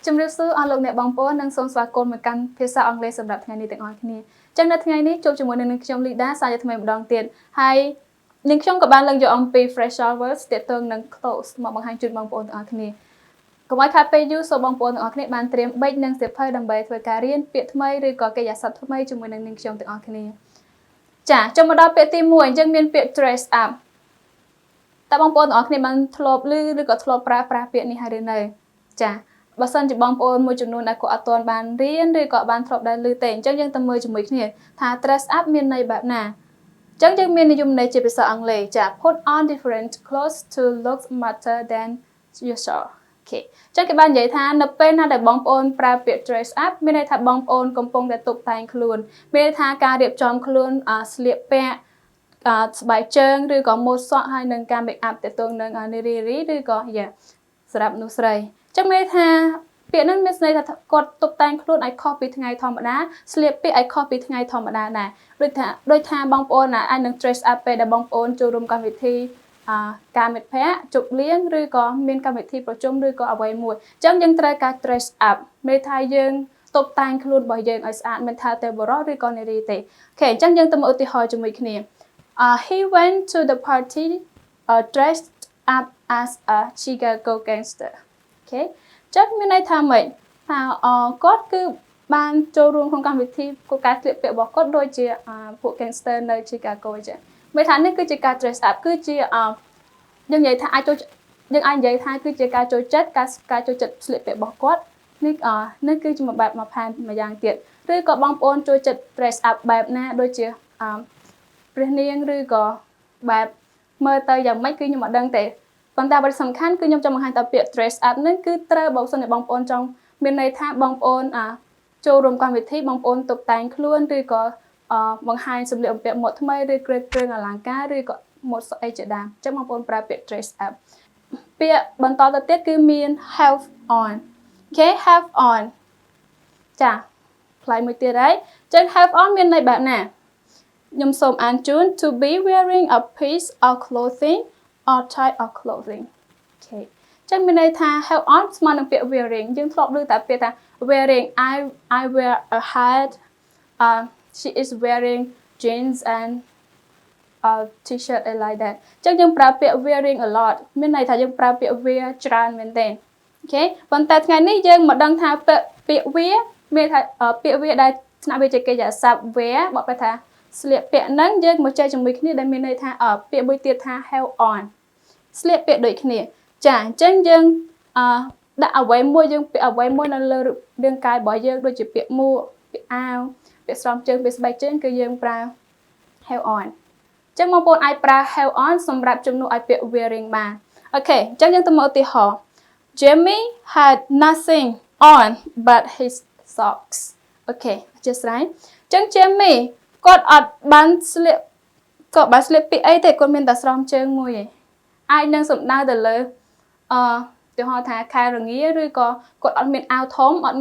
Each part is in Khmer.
ជំរាបសួរអស់លោកអ្នកបងប្អូននិងសូមស្វាគមន៍មកកាន់ភាសាអង់គ្លេសសម្រាប់ថ្ងៃនេះទាំងអស់គ្នាចឹងនៅថ្ងៃនេះជួបជាមួយនឹងខ្ញុំ Lyda សាជាថ្មីម្ដងទៀតហើយនឹងខ្ញុំក៏បានលើកយកអំពី Phrasal Verbs ទាក់ទងនឹង close មកបង្ហាញជូនបងប្អូនទាំងអស់គ្នាកុំឲ្យខាតពេលយូរសូមបងប្អូនទាំងអស់គ្នាបានត្រៀមប៊ិចនិងសៀវភៅដើម្បីធ្វើការរៀនពាក្យថ្មីឬក៏កិរិយាសព្ទថ្មីជាមួយនឹងខ្ញុំទាំងអស់គ្នាចាចូលមកដល់ពាក្យទី1អញ្ចឹងមានពាក្យ dress up តើបងប្អូនទាំងអស់គ្នាបានធ្លាប់ឮឬក៏ធ្លាប់ប្រើប្រាស់ពាក្យនេះហើយឬនៅចាបើសិនជាបងប្អូនមួយចំនួនដែលគាត់អត់ទាន់បានរៀនឬក៏បានធ្លាប់ដែរឮទេអញ្ចឹងយើងទៅមើលជាមួយគ្នាថា dress up មានន័យបែបណាអញ្ចឹងយើងមាននិយមន័យជាភាសាអង់គ្លេសចា put on different clothes to look smarter than usual អូខេអញ្ចឹងគេបាននិយាយថានៅពេលណាដែលបងប្អូនប្រើពាក្យ dress up មានន័យថាបងប្អូនកំពុងតែតុបតែងខ្លួនមានន័យថាការរៀបចំខ្លួនស្លៀកពាក់ស្បែកជើងឬក៏ម៉ូតសក់ហើយនឹងការ make up ទាក់ទងនឹងនារីឬក៏សម្រាប់មនុស្សស្រីចឹងមានថាពាក្យហ្នឹងមានន័យថាគាត់តុបតែងខ្លួនឲ្យខុសពីថ្ងៃធម្មតាស្លៀកពាក់ឲ្យខុសពីថ្ងៃធម្មតាដែរដូចថាបងប្អូនអាចនឹង dress up ពេលដែលបងប្អូនចូលរួមកម្មវិធីការមិត្តភ័ក្តិជប់លៀងឬក៏មានកម្មវិធីប្រជុំឬក៏អ្វីមួយអញ្ចឹងយើងត្រូវការ dress up មានថាយើងតុបតែងខ្លួនរបស់យើងឲ្យស្អាតមិនថាតែបុរសឬក៏នារីទេអូខេអញ្ចឹងយើងទៅមើលឧទាហរណ៍ជាមួយគ្នាhe went to the party dressed up as a Chicago gangster អូខេចឹងមានន័យថាម៉េចថាគាត់គឺបានចូលរួមក្នុងកម្មវិធីការស្លៀកពាក់របស់គាត់ដូចជាពួក gangster នៅ Chicago អញ្ចឹងមានថានេះគឺជាការ dress up គឺជាយើងនិយាយថាយើងអាចនិយាយថាគឺជាការចូលចិត្តការចូលចិត្តស្លៀកពាក់របស់គាត់នេះគឺជាមួយបែបមួយផែនមួយយ៉ាងទៀតឬក៏បងប្អូនចូលចិត្ត dress up បែបណាដូចជាព្រះនាងឬក៏បែបមើលទៅយ៉ាងម៉េចគឺខ្ញុំអត់ដឹងទេប៉ុន្តែអ្វីសំខាន់គឺខ្ញុំចង់បង្ហាញថាពាក្យ dress up នឹងគឺត្រូវបើសិនជាបងប្អូនចង់មានន័យថាបងប្អូនចូលរួមកម្មវិធីបងប្អូនតុបតែងខ្លួនឬក៏បង្ហាញសម្លៀកបំពាក់ម៉ូដថ្មីឬគ្រឿងអលង្ការឬក៏ម៉ូដស្អីជាដើមអញ្ចឹងបងប្អូនប្រើពាក្យ dress up ពាក្យបន្តទៅទៀតគឺមាន have on អូខេ have on ចាផ្លៃមួយទៀតហើយអញ្ចឹង have on មានន័យបែបណាខ្ញុំសូមអានជូន to be wearing a piece of clothing or type of clothing អូខេចឹងមានន័យថា have on ស្មើនឹងពាក្យ wearing យើងធ្លាប់ឮតែពាក្យថា wearing I wear a hat she is wearing jeans and a t-shirt like that ចឹងយើងប្រើពាក្យ wearing a lot មានន័យថាយើងប្រើពាក្យ wear ច្រើនមែនទេអូខេប៉ុន្តែថ្ងៃនេះយើងមកដឹងថាពាក្យ wear មានថាពាក្យ wear ដែលស្នាក់វាជាកិរិយាសព្ទ wear បកប្រែថាស្លៀកពាក់ហ្នឹងយើងមកចែកជាមួយគ្នាដែលមានន័យថាពាក្យមួយទៀតថា have on ស្លៀកពាក់ដូចគ្នាចាអញ្ចឹងយើងដាក់អ្វីមួយយើងពាក់អ្វីមួយនៅលើរាងកាយរបស់យើងដូចជាពាក់មួកពាក់អាវពាក់ស្រោមជើងពាក់ស្បែកជើងគឺយើងប្រើ have on អញ្ចឹងបងប្អូនអាចប្រើ have on សម្រាប់ជំនួសឲ្យពាក្យ wearing បានអូខេអញ្ចឹងយើងទៅមើលឧទាហរណ៍ Jamie had nothing on but his socks អូខេអធិស្ឋានអញ្ចឹង Jamieគាត់អត់បានស្លៀកពាក់អីទេគាត់មានតែស្រោមជើងមួយឯងអាចនឹងសំដៅទៅលើទៅហៅថាខែរងាឬក៏គាត់អត់មានអាវធំអត់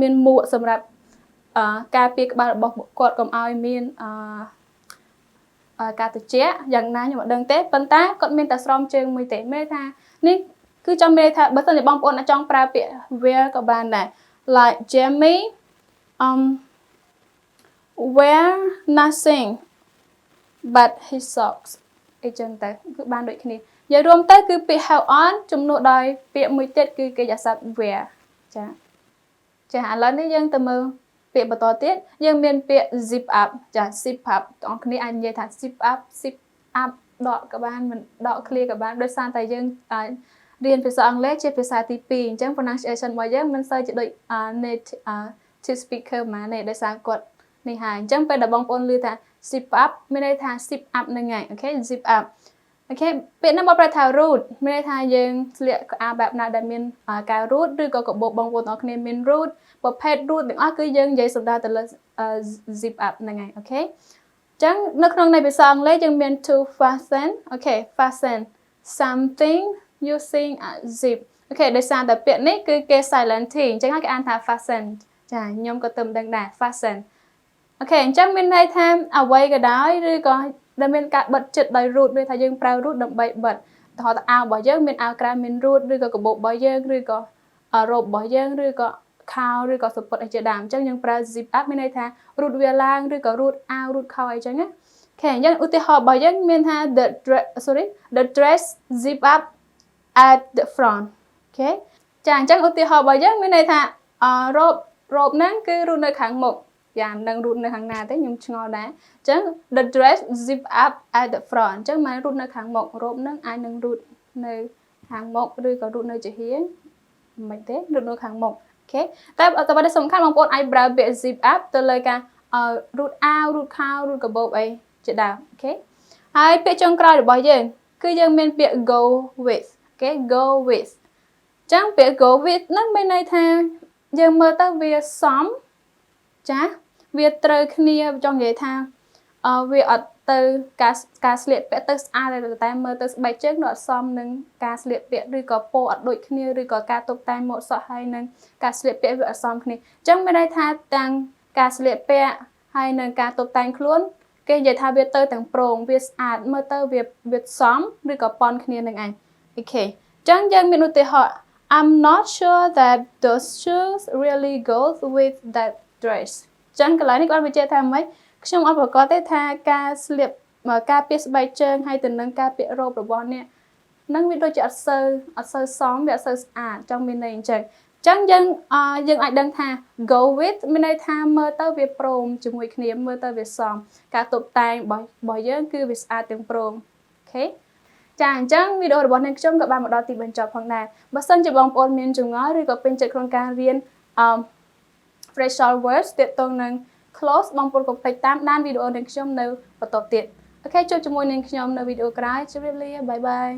មានមួកសម្រាប់ការពារក្បាលរបស់គាត់កុំឲ្យមានការត្រជាក់យ៉ាងណាខ្ញុំអត់ដឹងទេប៉ុន្តែគាត់មានតែស្រោមជើងមួយទេមានថានេះគឺចង់មានន័យថាបើសិនជាបងប្អូនអាចចង់ប្រើពាក្យ wear ក៏បានដែរ like Jamie wear nothing but his socks អីចឹងទៅគឺបានដូចគ្នានិយាយរួមទៅគឺពាក្យ have on ជំនួសដោយពាក្យមួយទៀតគឺកិរិយាសព្ទ wear ចាឥឡូវនេះយើងទៅមើលពាក្យបន្តទៀតយើងមានពាក្យ zip up ចា zip up បងប្អូនគ្នាអាចនិយាយថា zip up ដកក៏បានមិនដក clear ក៏បានដោយសារតែយើងរៀនភាសាអង់គ្លេសជាភាសាទី2អញ្ចឹង pronunciation របស់យើងមិនសូវជាដូច native speaker មកទេដោយសារគាត់នេះហើយអញ្ចឹងពេលដែលបងប្អូនឮថា zip up មានន័យថា zip up ហ្នឹងហើយអូខេ zip up អូខេពាក្យហ្នឹងមកប្រែថា root មានន័យថាយើងស្លៀកកៅអៅបែបណាដែលមានកៅ root ឬក៏កាបូបបងប្អូនទាំងអស់គ្នាមាន root ប្រភេទ root ទាំងអស់គឺយើងនិយាយសំដៅទៅលើ zip up ហ្នឹងហើយអូខេអញ្ចឹងនៅក្នុងន័យភាសាអង់គ្លេសយើងមាន to fasten អូខេ fasten something using a zip អូខេដោយសារតែពាក្យនេះគឺគេ silent t អញ្ចឹងគេអានថា fasten ចាខ្ញុំក៏ទៅមិនដឹងដែរ fasten អូខេអញ្ចឹងមានន័យថាអ្វីក៏ដោយឬក៏ដែលមានការបិទជិតដោយ root ដូចថាយើងប្រើ root ដើម្បីបិទ ឧទាហរណ៍ថាអាវរបស់យើងមានអាវក្រៅមាន root ឬក៏កាបូបរបស់យើងឬក៏ rộp bỏ dân rồi có khao rồi có support ở chế đàm chẳng nhưng pra zip up bên đây tha root về lang rồi có root out root khao ấy chẳng á kể nhân ưu tiên họ bỏ dân bên tha the dress zip up at the front ok chẳng chẳng ưu tiên họ bỏ dân bên đây tha rộp nắng cứ root nơi kháng một giảm nâng root nơi kháng nào thế nhưng ngon đá chẳng the dress zip up at the front chẳng mà root nơi kháng một rộp nâng ai nâng root nơi kháng một rồi có root nơi chỉ hiến mấy thế root nơi kháng một okแต่ประเด็นสำคัญบางคนไอ้บราเบะ zip up ตัวเลยกันroot out root เข้า root กระบอกไอ้จะดาวโอเคไอ้เปียจงกลายหรือบ่อยยังคือยังเป็นเปีย go with โอเค go with จังเปีย go with นั่นเป็นในทางยังเมื่อตั้งเวียซ้อมจ้ะเวียเตอร์คเนียจงใหญ่ทางเวียอัดเตอร์การเสลียเปียเตอร์อะไรแต่เมื่อเตอร์ใบเจ้าหน่อยซ้อมหนึ่งการเสลียเปียหรือก็โปอัดโดยคเนียหรือก็การตกแต่งหมดสอให้หนึ่งการเสลียเปียเวียซ้อมคเนียจังไม่ได้ทาตังการเสลียเปียให้หนึ่งการตกแต่งคล้วนเกย์ใหญ่ทาเวียเตอร์ต่างโปร่งเวียอาดเมื่อเตอร์เวียซ้อมหรือก็ปอนคเนียหนึ่งไงโอเคจังยังมีนุติเหาะ I'm not sure that those shoes really goes with that dress จังกันแล้วนี่ก็ไปเจอทำไหมช่วงอัปกรณ์ได้ทาการเสลียการเปียใบเชิงให้ถึงนั่งการเปียโรบหรือบอลเนี่ยนั่งวิดีโอจะอัดเซอร์ซ้อมแบบเซอร์อาดจังมีในจังจังยังอาจดังทา go with มีในทาเมื่อเตอร์เวียโปร่งจมูกเนียมเมื่อเตอร์เวียซ้อมการตกแต่งบ่อยเยอะคือเวียอาดถึงโปร่งโอเคจังวิดีโอหรือบอลในช่วงกับบ้านมาดอตีบรรจบของนายบัสซันจะบองปอนเมียนจุงง้อหรือก็เป็นจัดโครงการเรียนPhrasal words เด็ดตรงนั้น close บางคนก็ไปตามด้านวิดีโอในช่วงในประตูติดโอเคจบจมูกในช่วงในวิดีโอกลายจุดเรียบร้อยบายบาย